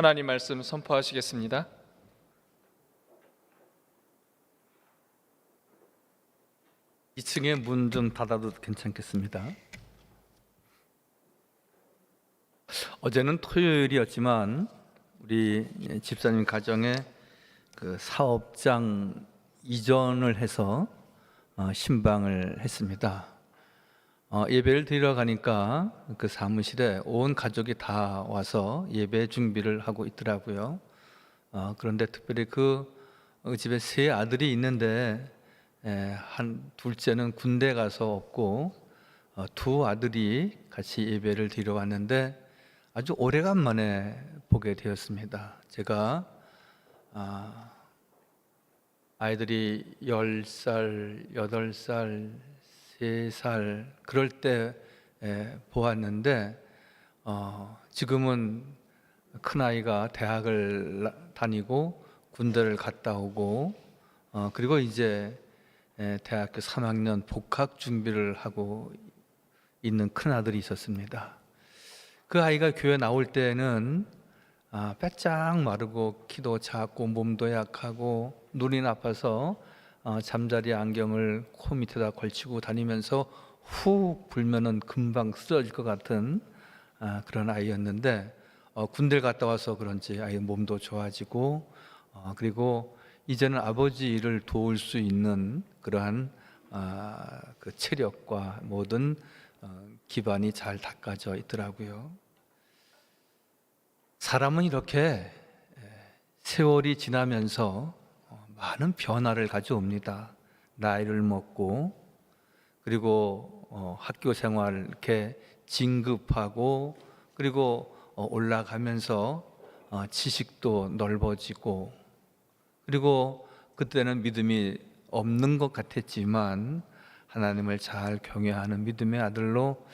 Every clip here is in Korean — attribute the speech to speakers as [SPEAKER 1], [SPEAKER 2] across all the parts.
[SPEAKER 1] 하나님 말씀 선포하시겠습니다.
[SPEAKER 2] 이층에 문 좀 닫아도 괜찮겠습니다. 어제는 토요일이었지만 우리 집사님 가정에 그 사업장 이전을 해서 신방을 했습니다. 예배를 드리러 가니까 그 사무실에 온 가족이 다 와서 예배 준비를 하고 있더라고요. 그런데 특별히 그 집에 세 아들이 있는데 한 둘째는 군대 가서 없고 두 아들이 같이 예배를 드리러 왔는데 아주 오래간만에 보게 되었습니다. 제가 아이들이 10살, 8살, 3살 그럴 때 보았는데 지금은 큰아이가 대학을 다니고 군대를 갔다 오고 그리고 이제 대학교 3학년 복학 준비를 하고 있는 큰아들이 있었습니다. 그 아이가 교회 나올 때는 빼짝 마르고 키도 작고 몸도 약하고 눈이 나빠서 잠자리 안경을 코 밑에다 걸치고 다니면서 훅 불면은 금방 쓰러질 것 같은 그런 아이였는데 군대를 갔다 와서 그런지 아이 몸도 좋아지고 그리고 이제는 아버지 일을 도울 수 있는 그러한 그 체력과 모든 기반이 잘 닦아져 있더라고요. 사람은 이렇게 세월이 지나면서 많은 변화를 가져옵니다. 나이를 먹고 그리고 학교 생활 이렇게 진급하고 그리고 올라가면서 지식도 넓어지고 그리고 그때는 믿음이 없는 것 같았지만 하나님을 잘 경외하는 믿음의 아들로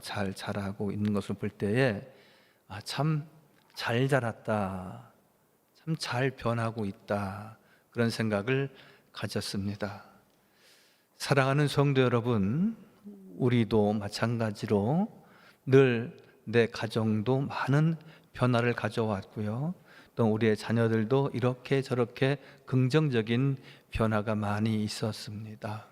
[SPEAKER 2] 잘 자라고 있는 것을 볼 때에 참 잘 자랐다, 참 잘 변하고 있다 그런 생각을 가졌습니다. 사랑하는 성도 여러분, 우리도 마찬가지로 늘 내 가정도 많은 변화를 가져왔고요. 또 우리의 자녀들도 이렇게 저렇게 긍정적인 변화가 많이 있었습니다.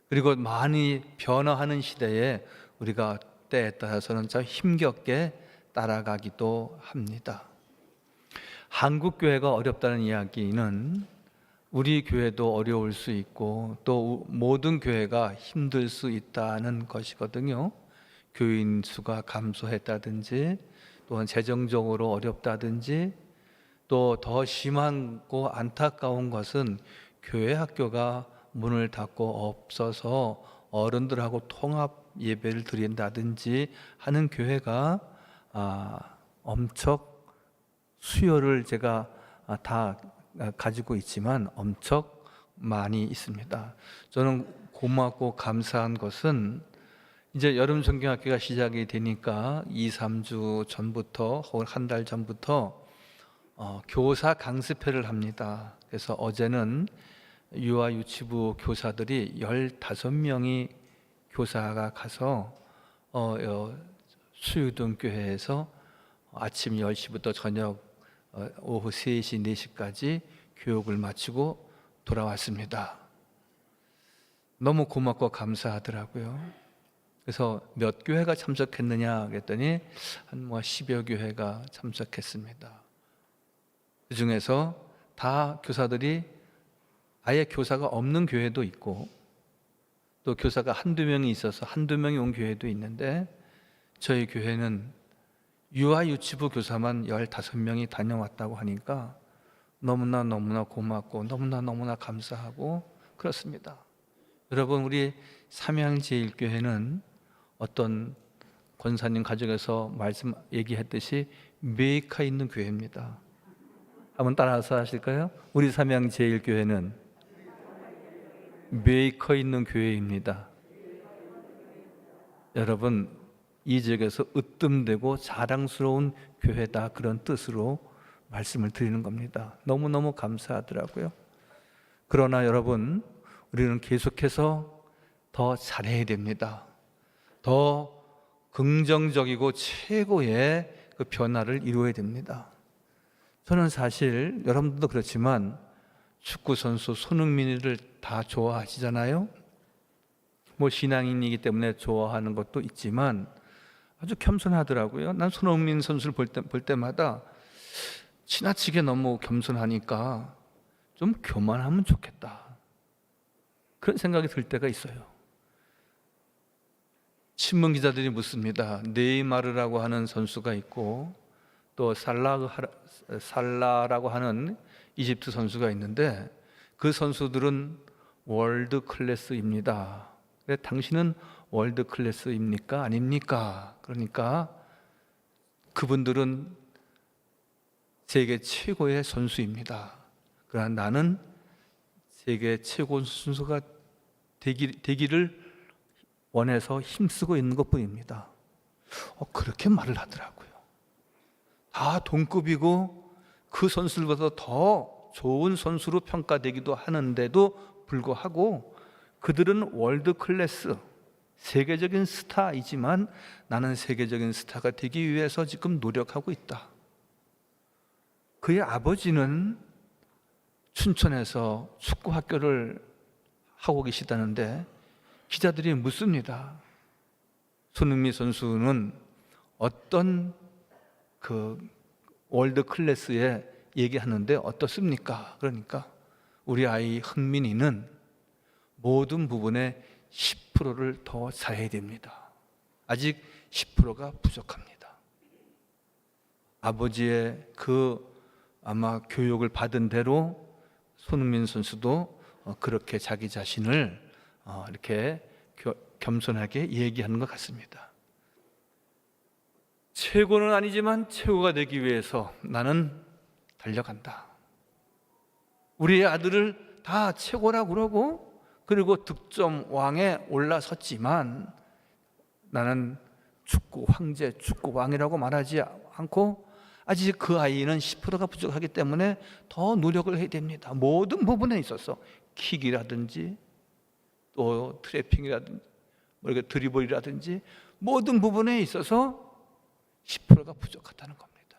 [SPEAKER 2] 그리고 많이 변화하는 시대에 우리가 때에 따라서는 참 힘겹게 따라가기도 합니다. 한국 교회가 어렵다는 이야기는 우리 교회도 어려울 수 있고 또 모든 교회가 힘들 수 있다는 것이거든요. 교인 수가 감소했다든지 또한 재정적으로 어렵다든지 또 더 심하고 안타까운 것은 교회 학교가 문을 닫고 없어서 어른들하고 통합 예배를 드린다든지 하는 교회가 엄청 수요를 제가 다 가지고 있지만 엄청 많이 있습니다. 저는 고맙고 감사한 것은 이제 여름 성경학교가 시작이 되니까 2, 3주 전부터 혹은 한 달 전부터 교사 강습회를 합니다. 그래서 어제는 유아 유치부 교사들이 15명이 교사가 가서 수유동 교회에서 아침 10시부터 저녁 오후 3시, 4시까지 교육을 마치고 돌아왔습니다. 너무 고맙고 감사하더라고요. 그래서 몇 교회가 참석했느냐 그랬더니 한 10여 교회가 참석했습니다. 그 중에서 다 교사들이 아예 교사가 없는 교회도 있고 또 교사가 한두 명이 있어서 한두 명이 온 교회도 있는데 저희 교회는 유아 유치부 교사만 15명이 다녀왔다고 하니까 너무나 고맙고 너무나 감사하고 그렇습니다. 여러분, 우리 삼양제일교회는 어떤 권사님 가족에서 말씀 얘기했듯이 메이커 있는 교회입니다. 한번 따라서 하실까요? 우리 삼양제일교회는 메이커 있는 교회입니다. 여러분, 이 지역에서 으뜸되고 자랑스러운 교회다 그런 뜻으로 말씀을 드리는 겁니다. 너무너무 감사하더라고요. 그러나 여러분, 우리는 계속해서 더 잘해야 됩니다. 더 긍정적이고 최고의 그 변화를 이루어야 됩니다. 저는 사실 여러분들도 그렇지만 축구 선수 손흥민이를 다 좋아하시잖아요. 뭐 신앙인이기 때문에 좋아하는 것도 있지만 아주 겸손하더라고요. 난 손흥민 선수를 볼 때마다 지나치게 너무 겸손하니까 좀 교만하면 좋겠다, 그런 생각이 들 때가 있어요. 신문 기자들이 묻습니다. 네이마르라고 하는 선수가 있고 또 살라라고 하는 이집트 선수가 있는데 그 선수들은 월드 클래스입니다. 근데 당신은 월드 클래스입니까? 아닙니까? 그러니까 그분들은 세계 최고의 선수입니다. 그러나 나는 세계 최고 선수가 되기를 원해서 힘쓰고 있는 것뿐입니다. 그렇게 말을 하더라고요. 다 동급이고 그 선수들보다 더 좋은 선수로 평가되기도 하는데도 불구하고 그들은 월드 클래스, 세계적인 스타이지만 나는 세계적인 스타가 되기 위해서 지금 노력하고 있다. 그의 아버지는 춘천에서 축구 학교를 하고 계시다는데 기자들이 묻습니다. 손흥민 선수는 어떤 그 월드 클래스에 얘기하는데 어떻습니까? 그러니까 우리 아이 흥민이는 모든 부분에 10%를 더 잘해야 됩니다. 아직 10%가 부족합니다. 아버지의 그 아마 교육을 받은 대로 손흥민 선수도 그렇게 자기 자신을 이렇게 겸손하게 얘기하는 것 같습니다. 최고는 아니지만 최고가 되기 위해서 나는 달려간다. 우리의 아들을 다 최고라고 그러고 그리고 득점 왕에 올라섰지만 나는 축구 황제, 축구 왕이라고 말하지 않고 아직 그 아이는 10%가 부족하기 때문에 더 노력을 해야 됩니다. 모든 부분에 있어서 킥이라든지 또 트래핑이라든지 드리블이라든지 모든 부분에 있어서 10%가 부족하다는 겁니다.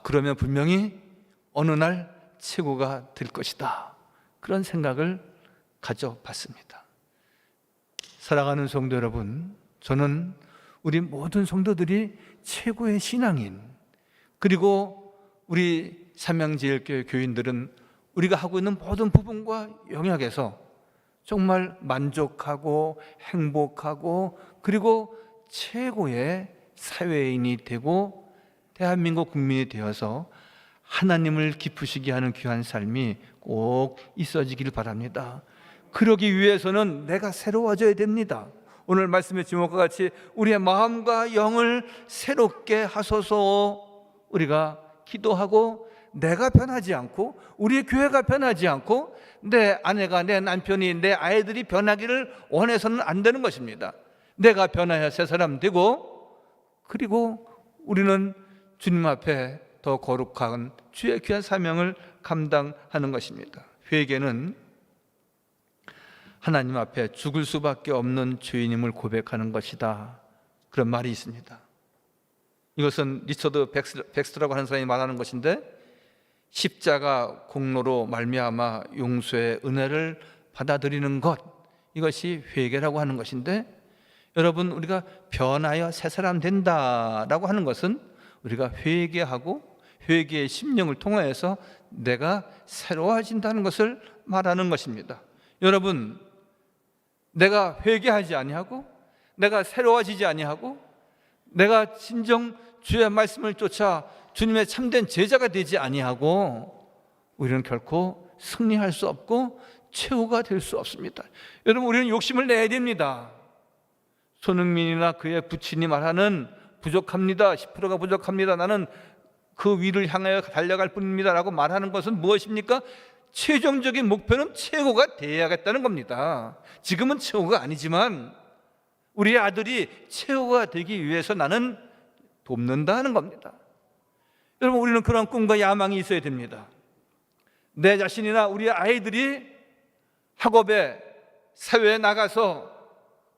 [SPEAKER 2] 그러면 분명히 어느 날 최고가 될 것이다, 그런 생각을 가져봤습니다. 사랑하는 성도 여러분, 저는 우리 모든 성도들이 최고의 신앙인, 그리고 우리 삼양제일교회 교인들은 우리가 하고 있는 모든 부분과 영역에서 정말 만족하고 행복하고 그리고 최고의 사회인이 되고 대한민국 국민이 되어서 하나님을 기쁘시게 하는 귀한 삶이 꼭 있어지기를 바랍니다. 그러기 위해서는 내가 새로워져야 됩니다. 오늘 말씀의 제목과 같이 우리의 마음과 영을 새롭게 하소서 우리가 기도하고 내가 변하지 않고 우리 교회가 변하지 않고 내 아내가, 내 남편이, 내 아이들이 변하기를 원해서는 안 되는 것입니다. 내가 변해야 새 사람 되고 그리고 우리는 주님 앞에 더 거룩한 주의 귀한 사명을 감당하는 것입니다. 회개는 하나님 앞에 죽을 수밖에 없는 죄인임을 고백하는 것이다, 그런 말이 있습니다. 이것은 리처드 백스터라고 하는 사람이 말하는 것인데 십자가 공로로 말미암아 용서의 은혜를 받아들이는 것, 이것이 회개라고 하는 것인데 여러분, 우리가 변하여 새 사람 된다라고 하는 것은 우리가 회개하고 회개의 심령을 통하여서 내가 새로워진다는 것을 말하는 것입니다. 여러분, 내가 회개하지 아니하고 내가 새로워지지 아니하고 내가 진정 주의 말씀을 쫓아 주님의 참된 제자가 되지 아니하고 우리는 결코 승리할 수 없고 최후가 될 수 없습니다. 여러분, 우리는 욕심을 내야 됩니다. 손흥민이나 그의 부친이 말하는 부족합니다, 10%가 부족합니다, 나는 그 위를 향하여 달려갈 뿐입니다 라고 말하는 것은 무엇입니까? 최종적인 목표는 최고가 되어야겠다는 겁니다. 지금은 최고가 아니지만 우리의 아들이 최고가 되기 위해서 나는 돕는다는 겁니다. 여러분, 우리는 그런 꿈과 야망이 있어야 됩니다. 내 자신이나 우리 아이들이 학업에, 사회에 나가서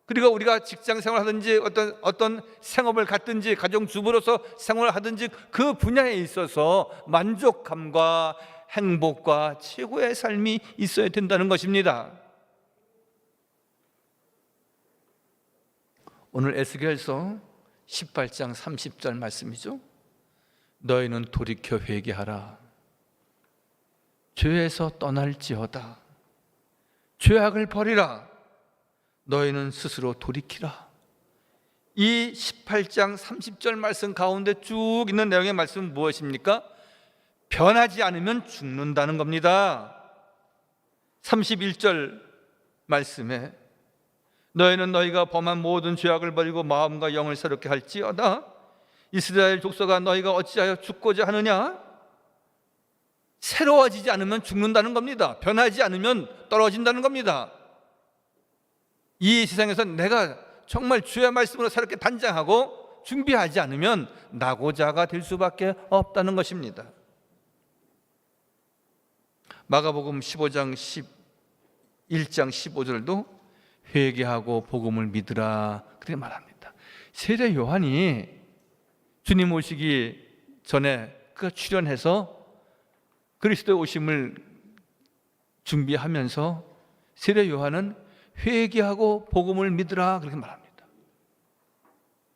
[SPEAKER 2] 그리고 우리가 직장 생활하든지 어떤 생업을 갖든지 가정주부로서 생활하든지 그 분야에 있어서 만족감과 행복과 최고의 삶이 있어야 된다는 것입니다. 오늘 에스겔서 18장 30절 말씀이죠. 너희는 돌이켜 회개하라. 죄에서 떠날지어다. 죄악을 버리라. 너희는 스스로 돌이키라. 이 18장 30절 말씀 가운데 쭉 있는 내용의 말씀은 무엇입니까? 변하지 않으면 죽는다는 겁니다. 31절 말씀에 너희는 너희가 범한 모든 죄악을 버리고 마음과 영을 새롭게 할지어다. 이스라엘 족속아 너희가 어찌하여 죽고자 하느냐? 새로워지지 않으면 죽는다는 겁니다. 변하지 않으면 떨어진다는 겁니다. 이 세상에서 내가 정말 주의 말씀으로 새롭게 단장하고 준비하지 않으면 낙오자가 될 수밖에 없다는 것입니다. 마가복음 15장 11장 15절도 회개하고 복음을 믿으라 그렇게 말합니다. 세례 요한이 주님 오시기 전에 그가 출현해서 그리스도의 오심을 준비하면서 세례 요한은 회개하고 복음을 믿으라 그렇게 말합니다.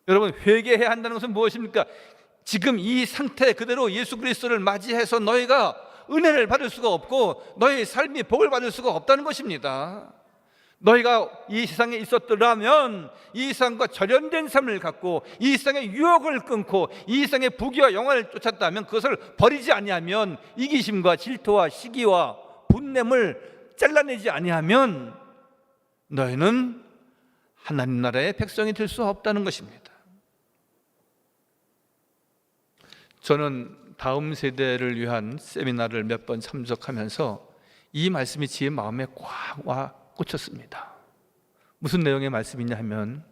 [SPEAKER 2] 여러분, 회개해야 한다는 것은 무엇입니까? 지금 이 상태 그대로 예수 그리스도를 맞이해서 너희가 은혜를 받을 수가 없고 너희의 삶이 복을 받을 수가 없다는 것입니다. 너희가 이 세상에 있었더라면 이 세상과 절연된 삶을 갖고 이 세상의 유혹을 끊고 이 세상의 부귀와 영화를 쫓았다면, 그것을 버리지 아니하면, 이기심과 질투와 시기와 분냄을 잘라내지 아니하면 너희는 하나님 나라의 백성이 될 수 없다는 것입니다. 저는 다음 세대를 위한 세미나를 몇 번 참석하면서 이 말씀이 제 마음에 꽉 와 꽂혔습니다. 무슨 내용의 말씀이냐 하면,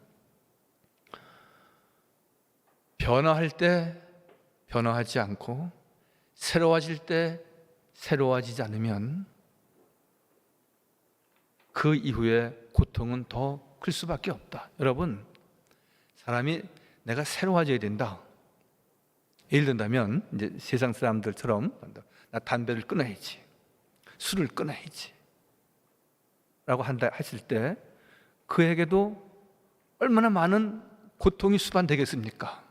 [SPEAKER 2] 변화할 때 변화하지 않고 새로워질 때 새로워지지 않으면 그 이후에 고통은 더 클 수밖에 없다. 여러분, 사람이 내가 새로워져야 된다. 예를 든다면 이제 세상 사람들처럼 나 담배를 끊어야지, 술을 끊어야지 라고 한다 했을 때 그에게도 얼마나 많은 고통이 수반되겠습니까?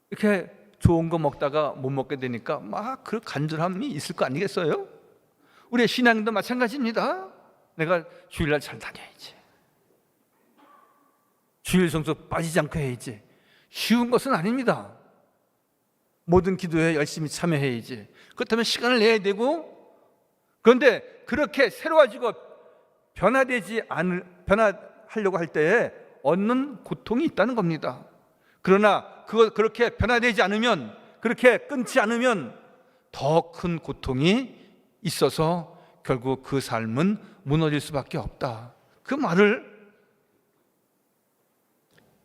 [SPEAKER 2] 이렇게 좋은 거 먹다가 못 먹게 되니까 막 그 간절함이 있을 거 아니겠어요? 우리의 신앙도 마찬가지입니다. 내가 주일날 잘 다녀야지, 주일 성수 빠지지 않고 해야지. 쉬운 것은 아닙니다. 모든 기도에 열심히 참여해야지. 그렇다면 시간을 내야 되고, 그런데 그렇게 새로워지고 변화하려고 할 때에 얻는 고통이 있다는 겁니다. 그러나 그렇게 변화되지 않으면, 그렇게 끊지 않으면 더 큰 고통이 있어서 결국 그 삶은 무너질 수밖에 없다. 그 말을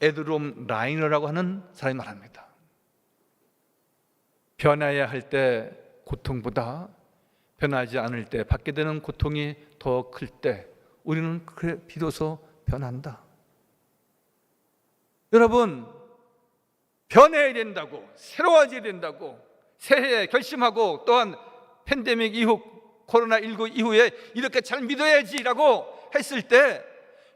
[SPEAKER 2] 에드롬 라이너라고 하는 사람이 말합니다. 변화해야 할 때 고통보다 변하지 않을 때 받게 되는 고통이 더 클 때 우리는 그래 비로소 변한다. 여러분, 변해야 된다고, 새로워져야 된다고 새해에 결심하고, 또한 팬데믹 이후, 코로나19 이후에 이렇게 잘 믿어야지라고 했을 때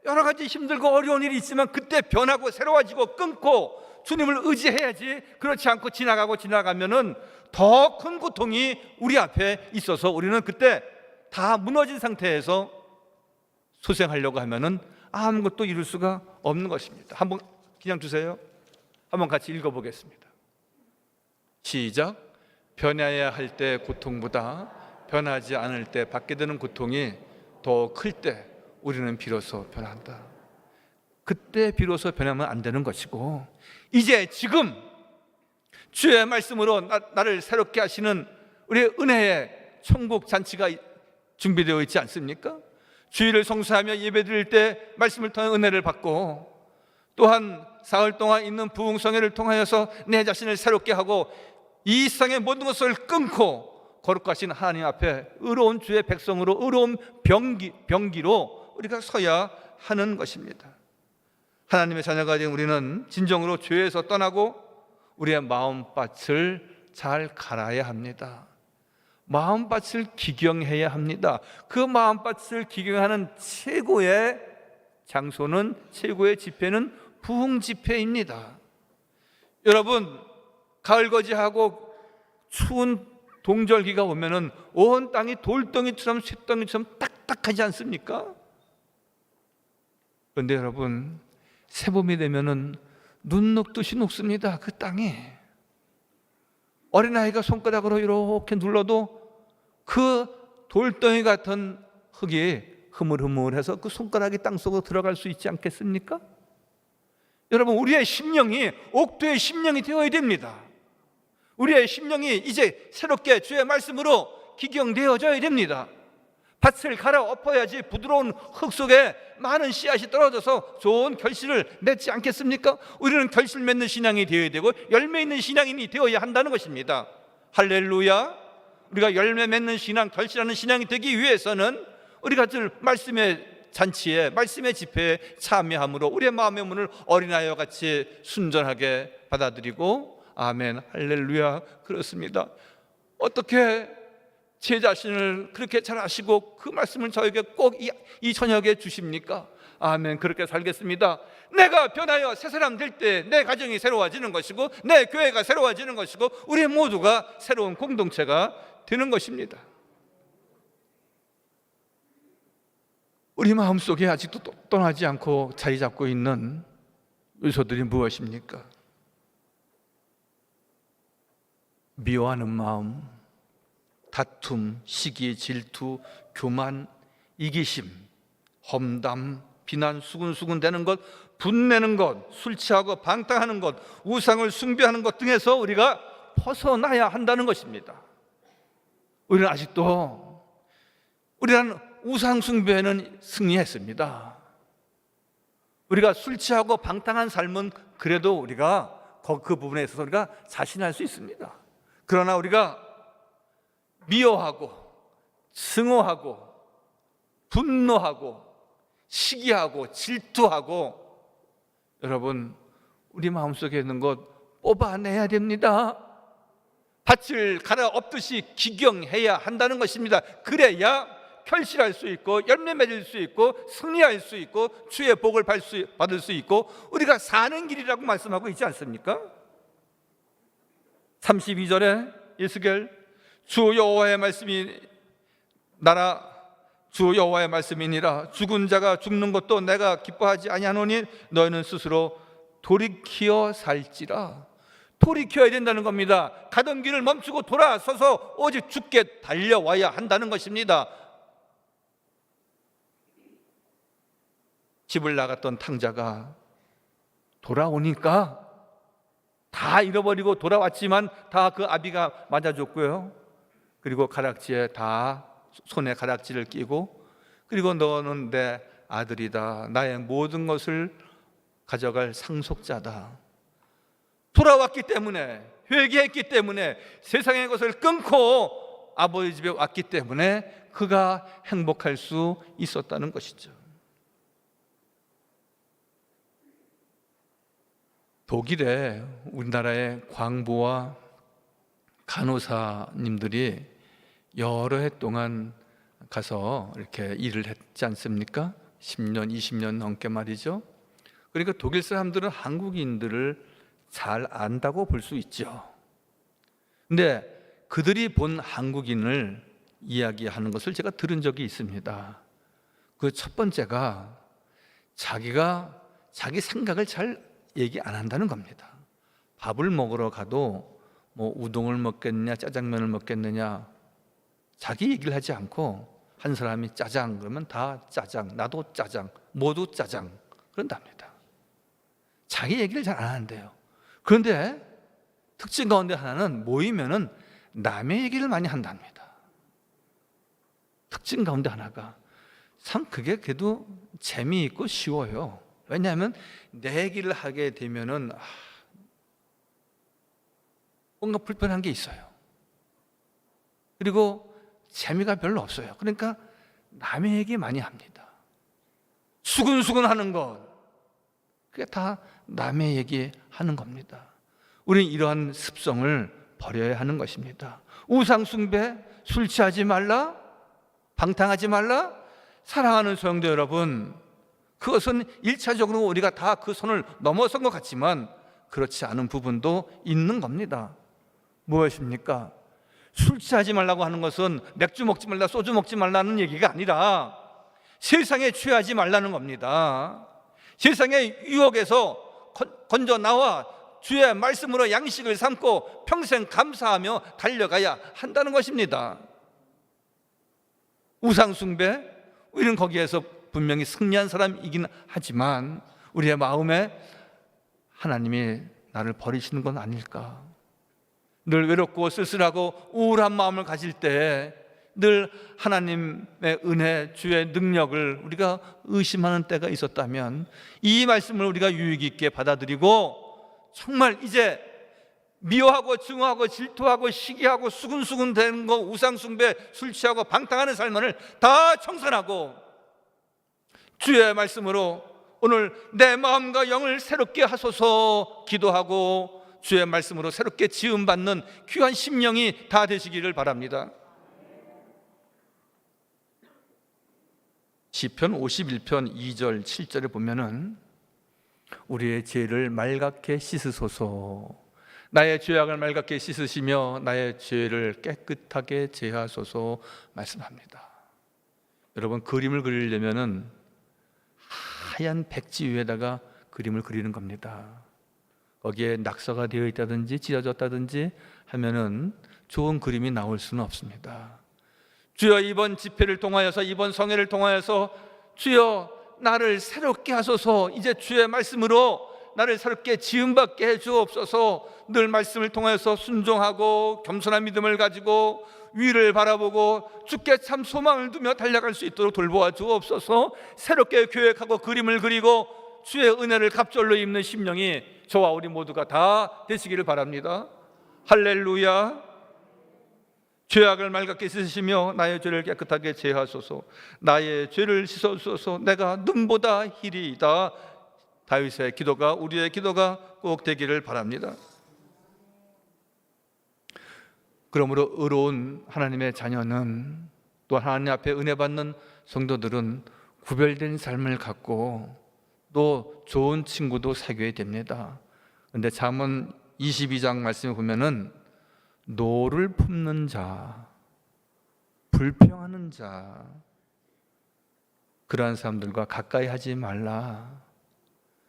[SPEAKER 2] 여러 가지 힘들고 어려운 일이 있지만 그때 변하고 새로워지고 끊고 주님을 의지해야지. 그렇지 않고 지나가면은 더 큰 고통이 우리 앞에 있어서 우리는 그때 다 무너진 상태에서 소생하려고 하면은 아무것도 이룰 수가 없는 것입니다. 한번 그냥 주세요. 한번 같이 읽어보겠습니다. 시작. 변해야 할 때 고통보다 변하지 않을 때 받게 되는 고통이 더 클 때 우리는 비로소 변한다. 그때 비로소 변하면 안 되는 것이고, 이제 지금 주의 말씀으로 나를 새롭게 하시는 우리의 은혜의 천국 잔치가 준비되어 있지 않습니까? 주일을 성수하며 예배드릴 때 말씀을 통해 은혜를 받고, 또한 사흘 동안 있는 부흥성회를 통하여서 내 자신을 새롭게 하고 이 세상의 모든 것을 끊고 거룩하신 하나님 앞에 의로운 주의 백성으로, 의로운 병기로 우리가 서야 하는 것입니다. 하나님의 자녀가 된 우리는 진정으로 죄에서 떠나고 우리의 마음밭을 잘 갈아야 합니다. 마음밭을 기경해야 합니다. 그 마음밭을 기경하는 최고의 장소는, 최고의 집회는 부흥집회입니다. 여러분, 가을거지하고 추운 동절기가 오면은 온 땅이 돌덩이처럼 쇳덩이처럼 딱딱하지 않습니까? 그런데 여러분, 새봄이 되면은 눈 녹듯이 녹습니다. 그 땅이. 어린아이가 손가락으로 이렇게 눌러도 그 돌덩이 같은 흙이 흐물흐물해서 그 손가락이 땅속으로 들어갈 수 있지 않겠습니까? 여러분, 우리의 심령이 옥토의 심령이 되어야 됩니다. 우리의 심령이 이제 새롭게 주의 말씀으로 기경되어져야 됩니다. 밭을 갈아엎어야지 부드러운 흙 속에 많은 씨앗이 떨어져서 좋은 결실을 맺지 않겠습니까? 우리는 결실 맺는 신앙이 되어야 되고 열매 있는 신앙인이 되어야 한다는 것입니다. 할렐루야. 우리가 열매 맺는 신앙, 결실하는 신앙이 되기 위해서는 우리가 늘 말씀의 잔치에, 말씀의 집회에 참여함으로 우리의 마음의 문을 어린아이와 같이 순전하게 받아들이고, 아멘, 할렐루야. 그렇습니다. 어떻게 제 자신을 그렇게 잘 아시고 그 말씀을 저에게 꼭 이 저녁에 주십니까? 아멘. 그렇게 살겠습니다. 내가 변하여 새 사람 될 때 내 가정이 새로워지는 것이고 내 교회가 새로워지는 것이고 우리 모두가 새로운 공동체가 되는 것입니다. 우리 마음속에 아직도 떠나지 않고 자리 잡고 있는 요소들이 무엇입니까? 미워하는 마음, 다툼, 시기, 질투, 교만, 이기심, 험담, 비난, 수군수군 되는 것, 분내는 것, 술 취하고 방탕하는 것, 우상을 숭배하는 것 등에서 우리가 벗어나야 한다는 것입니다. 우리는 아직도 우리는 우상 숭배는 승리했습니다. 우리가 술 취하고 방탕한 삶은 그래도 우리가 그 부분에 있어서 우리가 자신할 수 있습니다. 그러나 우리가 미워하고 증오하고 분노하고 시기하고 질투하고, 여러분, 우리 마음속에 있는 것 뽑아내야 됩니다. 밭을 갈아엎듯이 기경해야 한다는 것입니다. 그래야 결실할 수 있고 열매 맺을 수 있고 승리할 수 있고 주의 복을 받을 수 있고 우리가 사는 길이라고 말씀하고 있지 않습니까? 32절에 에스겔, 주 여호와의 말씀이 주 여호와의 말씀이니라. 죽은 자가 죽는 것도 내가 기뻐하지 아니하노니 너희는 스스로 돌이키어 살지라. 돌이켜야 된다는 겁니다. 가던 길을 멈추고 돌아서서 오직 주께 달려와야 한다는 것입니다. 집을 나갔던 탕자가 돌아오니까 다 잃어버리고 돌아왔지만 다 그 아비가 맞아줬고요. 그리고 가락지에 다 손에 가락지를 끼고, 그리고 너는 내 아들이다. 나의 모든 것을 가져갈 상속자다. 돌아왔기 때문에, 회개했기 때문에, 세상의 것을 끊고 아버지 집에 왔기 때문에 그가 행복할 수 있었다는 것이죠. 독일에 우리나라의 광부와 간호사님들이 여러 해 동안 가서 이렇게 일을 했지 않습니까? 10년, 20년 넘게 말이죠. 그러니까 독일 사람들은 한국인들을 잘 안다고 볼 수 있죠. 근데 그들이 본 한국인을 이야기하는 것을 제가 들은 적이 있습니다. 그 첫 번째가 자기가 자기 생각을 잘 얘기 안 한다는 겁니다. 밥을 먹으러 가도 뭐 우동을 먹겠느냐 짜장면을 먹겠느냐 자기 얘기를 하지 않고, 한 사람이 짜장 그러면 다 짜장, 나도 짜장, 모두 짜장 그런답니다. 자기 얘기를 잘 안 하는데요. 그런데 특징 가운데 하나는 모이면은 남의 얘기를 많이 한답니다. 특징 가운데 하나가 참 그게 그래도 재미있고 쉬워요. 왜냐하면 내 얘기를 하게 되면은 뭔가 불편한 게 있어요. 그리고 재미가 별로 없어요. 그러니까 남의 얘기 많이 합니다. 수근수근하는 것, 그게 다 남의 얘기하는 겁니다. 우리는 이러한 습성을 버려야 하는 것입니다. 우상숭배, 술 취하지 말라, 방탕하지 말라. 사랑하는 소형도 여러분, 그것은 1차적으로 우리가 다 그 선을 넘어선 것 같지만 그렇지 않은 부분도 있는 겁니다. 무엇입니까? 술 취하지 말라고 하는 것은 맥주 먹지 말라, 소주 먹지 말라는 얘기가 아니라 세상에 취하지 말라는 겁니다. 세상의 유혹에서 건져 나와 주의 말씀으로 양식을 삼고 평생 감사하며 달려가야 한다는 것입니다. 우상숭배, 우리는 거기에서 분명히 승리한 사람이긴 하지만 우리의 마음에 하나님이 나를 버리시는 건 아닐까, 늘 외롭고 쓸쓸하고 우울한 마음을 가질 때 늘 하나님의 은혜, 주의 능력을 우리가 의심하는 때가 있었다면 이 말씀을 우리가 유익 있게 받아들이고 정말 이제 미워하고 증오하고 질투하고 시기하고 수근수근 되는 거, 우상숭배, 술 취하고 방탕하는 삶을 다 청산하고 주의 말씀으로 오늘 내 마음과 영을 새롭게 하소서 기도하고 주의 말씀으로 새롭게 지음받는 귀한 심령이 다 되시기를 바랍니다. 시편 51편 2절 7절에 보면은 우리의 죄를 맑게 씻으소서, 나의 죄악을 맑게 씻으시며 나의 죄를 깨끗하게 제하소서 말씀합니다. 여러분, 그림을 그리려면은 하얀 백지 위에다가 그림을 그리는 겁니다. 거기에 낙서가 되어 있다든지 찢어졌다든지 하면은 좋은 그림이 나올 수는 없습니다. 주여, 이번 집회를 통하여서, 이번 성회를 통하여서 주여 나를 새롭게 하소서, 이제 주의 말씀으로 나를 새롭게 지음받게 해주옵소서. 늘 말씀을 통하여서 순종하고 겸손한 믿음을 가지고 위를 바라보고 주께 참 소망을 두며 달려갈 수 있도록 돌보아 주옵소서. 새롭게 계획하고 그림을 그리고 주의 은혜를 갑절로 입는 심령이 저와 우리 모두가 다 되시기를 바랍니다. 할렐루야. 죄악을 맑게 씻으시며 나의 죄를 깨끗하게 제하소서. 나의 죄를 씻어주소서. 내가 눈보다 희리이다. 다윗의 기도가, 우리의 기도가 꼭 되기를 바랍니다. 그러므로 의로운 하나님의 자녀는, 또 하나님 앞에 은혜 받는 성도들은 구별된 삶을 갖고 또 좋은 친구도 사귀어야 됩니다. 그런데 잠언 22장 말씀에 보면은 노를 품는 자, 불평하는 자, 그러한 사람들과 가까이 하지 말라.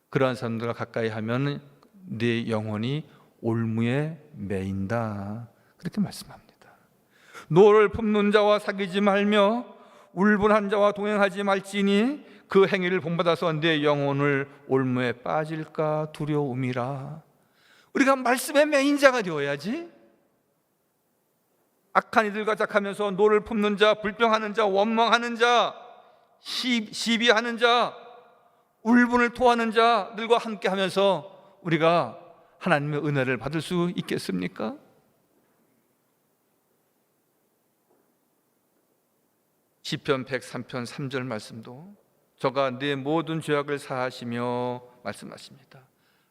[SPEAKER 2] 그러한 사람들과 가까이 하면 네 영혼이 올무에 매인다, 그렇게 말씀합니다. 노를 품는 자와 사귀지 말며 울분한 자와 동행하지 말지니 그 행위를 본받아서 내 영혼을 올무에 빠질까 두려움이라. 우리가 말씀의 매인자가 되어야지. 악한 이들과 작하면서 노를 품는 자, 불평하는 자, 원망하는 자, 시비하는 자, 울분을 토하는 자들과 함께 하면서 우리가 하나님의 은혜를 받을 수 있겠습니까? 시편 103편 3절 말씀도 저가 내 모든 죄악을 사하시며 말씀하십니다.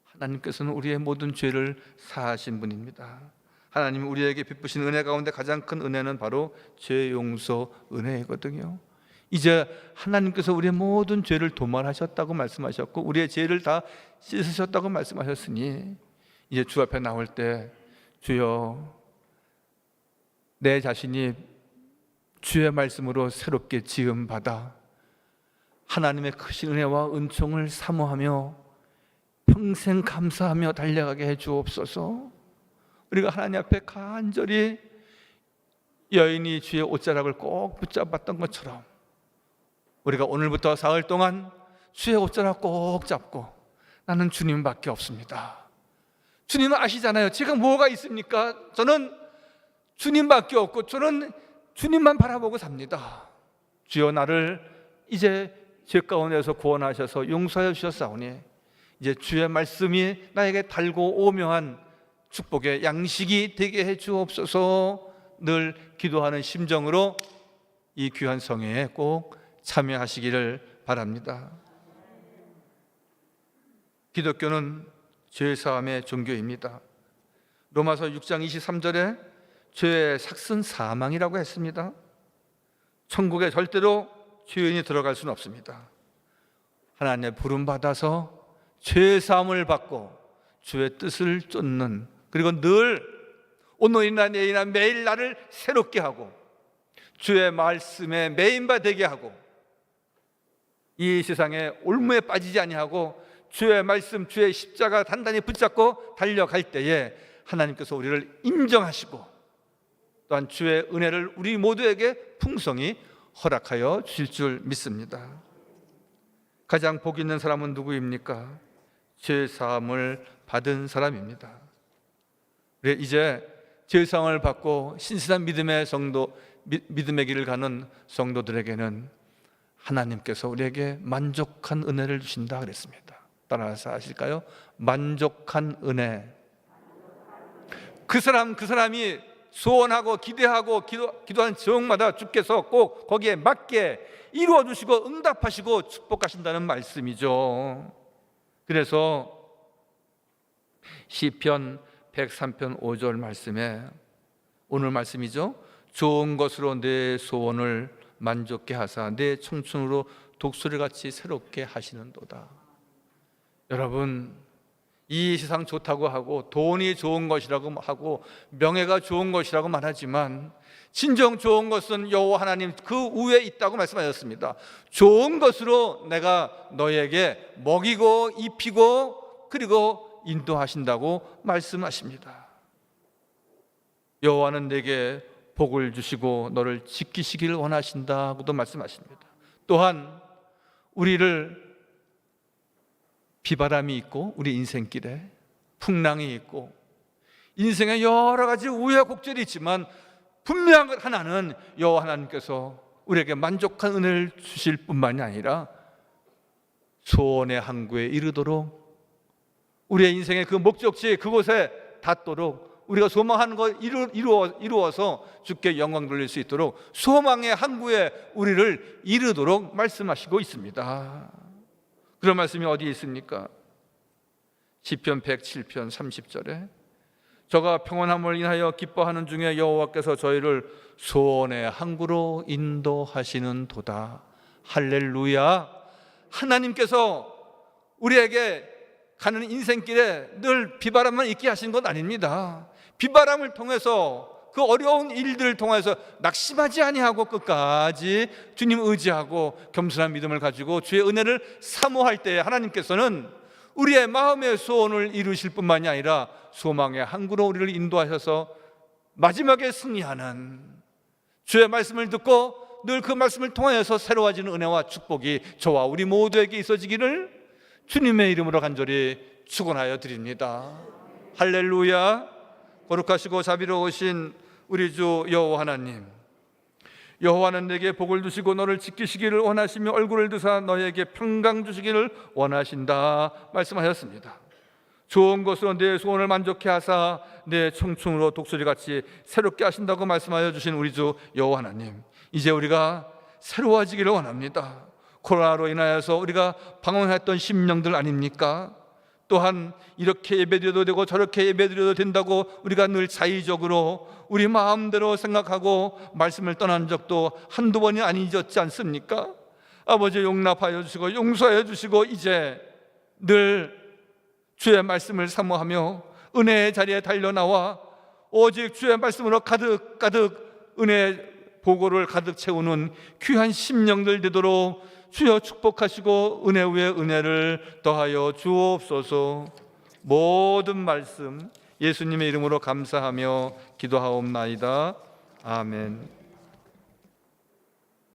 [SPEAKER 2] 하나님께서는 우리의 모든 죄를 사하신 분입니다. 하나님이 우리에게 베푸신 은혜 가운데 가장 큰 은혜는 바로 죄 용서 은혜이거든요. 이제 하나님께서 우리의 모든 죄를 도말하셨다고 말씀하셨고 우리의 죄를 다 씻으셨다고 말씀하셨으니 이제 주 앞에 나올 때 주여, 내 자신이 주의 말씀으로 새롭게 지음받아 하나님의 크신 은혜와 은총을 사모하며 평생 감사하며 달려가게 해주옵소서. 우리가 하나님 앞에 간절히 여인이 주의 옷자락을 꼭 붙잡았던 것처럼 우리가 오늘부터 사흘 동안 주의 옷자락 꼭 잡고 나는 주님밖에 없습니다. 주님은 아시잖아요. 제가 뭐가 있습니까? 저는 주님밖에 없고 저는 주님만 바라보고 삽니다. 주여, 나를 이제 죄 가운데서 구원하셔서 용서해 주셨사오니 이제 주의 말씀이 나에게 달고 오묘한 축복의 양식이 되게 해 주옵소서. 늘 기도하는 심정으로 이 귀한 성회에 꼭 참여하시기를 바랍니다. 기독교는 죄사함의 종교입니다. 로마서 6장 23절에 죄의 삭은 사망이라고 했습니다. 천국에 절대로 죄인이 들어갈 수는 없습니다. 하나님의 부름받아서 죄사함을 받고 주의 뜻을 쫓는, 그리고 늘 오늘이나 내일이나 매일 나를 새롭게 하고 주의 말씀에 매인바 되게 하고 이 세상에 올무에 빠지지 아니하고 주의 말씀, 주의 십자가 단단히 붙잡고 달려갈 때에 하나님께서 우리를 인정하시고 또한 주의 은혜를 우리 모두에게 풍성히 허락하여 주실 줄 믿습니다. 가장 복 있는 사람은 누구입니까? 죄 사함을 받은 사람입니다. 이제 죄 사함을 받고 신실한 믿음의 길을 가는 성도들에게는 하나님께서 우리에게 만족한 은혜를 주신다 그랬습니다. 따라서 아실까요? 만족한 은혜. 그 사람이 소원하고 기대하고 기도하는 제목마다 주께서 꼭 거기에 맞게 이루어 주시고 응답하시고 축복하신다는 말씀이죠. 그래서 시편 103편 5절 말씀에 오늘 말씀이죠. 좋은 것으로 내 소원을 만족케 하사 내 청춘으로 독수리같이 새롭게 하시는도다. 여러분, 이 세상 좋다고 하고 돈이 좋은 것이라고 하고 명예가 좋은 것이라고 말하지만 진정 좋은 것은 여호와 하나님 그 위에 있다고 말씀하셨습니다. 좋은 것으로 내가 너에게 먹이고 입히고 그리고 인도하신다고 말씀하십니다. 여호와는 내게 복을 주시고 너를 지키시기를 원하신다고도 말씀하십니다. 또한 우리를 비바람이 있고 우리 인생길에 풍랑이 있고 인생에 여러 가지 우여곡절이 있지만 분명한 것 하나는 여호와 하나님께서 우리에게 만족한 은혜를 주실 뿐만이 아니라 소원의 항구에 이르도록 우리의 인생의 그 목적지 그곳에 닿도록 우리가 소망하는 것 이루어서 주께 영광 돌릴 수 있도록 소망의 항구에 우리를 이르도록 말씀하시고 있습니다. 그런 말씀이 어디에 있습니까? 시편 107편 30절에 저가 평안함을 인하여 기뻐하는 중에 여호와께서 저희를 소원의 항구로 인도하시는 도다. 할렐루야. 하나님께서 우리에게 가는 인생길에 늘 비바람만 있게 하신 건 아닙니다. 비바람을 통해서 그 어려운 일들을 통해서 낙심하지 아니하고 끝까지 주님 의지하고 겸손한 믿음을 가지고 주의 은혜를 사모할 때 하나님께서는 우리의 마음의 소원을 이루실 뿐만이 아니라 소망의 항구로 우리를 인도하셔서 마지막에 승리하는 주의 말씀을 듣고 늘 그 말씀을 통하여서 새로워지는 은혜와 축복이 저와 우리 모두에게 있어지기를 주님의 이름으로 간절히 축원하여 드립니다. 할렐루야. 거룩하시고 자비로우신 우리 주 여호와 하나님, 여호와는 내게 복을 주시고 너를 지키시기를 원하시며 얼굴을 드사 너에게 평강 주시기를 원하신다 말씀하셨습니다. 좋은 것으로 내 소원을 만족케 하사 내 청춘으로 독수리같이 새롭게 하신다고 말씀하여 주신 우리 주 여호와 하나님, 이제 우리가 새로워지기를 원합니다. 코로나로 인하여서 우리가 방황했던 심령들 아닙니까? 또한 이렇게 예배드려도 되고 저렇게 예배드려도 된다고 우리가 늘 자의적으로 우리 마음대로 생각하고 말씀을 떠난 적도 한두 번이 아니었지 않습니까? 아버지 용납하여 주시고 용서하여 주시고 이제 늘 주의 말씀을 사모하며 은혜의 자리에 달려나와 오직 주의 말씀으로 가득 은혜의 보고를 가득 채우는 귀한 심령들 되도록 주여 축복하시고 은혜 위에 은혜를 더하여 주옵소서. 모든 말씀 예수님의 이름으로 감사하며 기도하옵나이다. 아멘.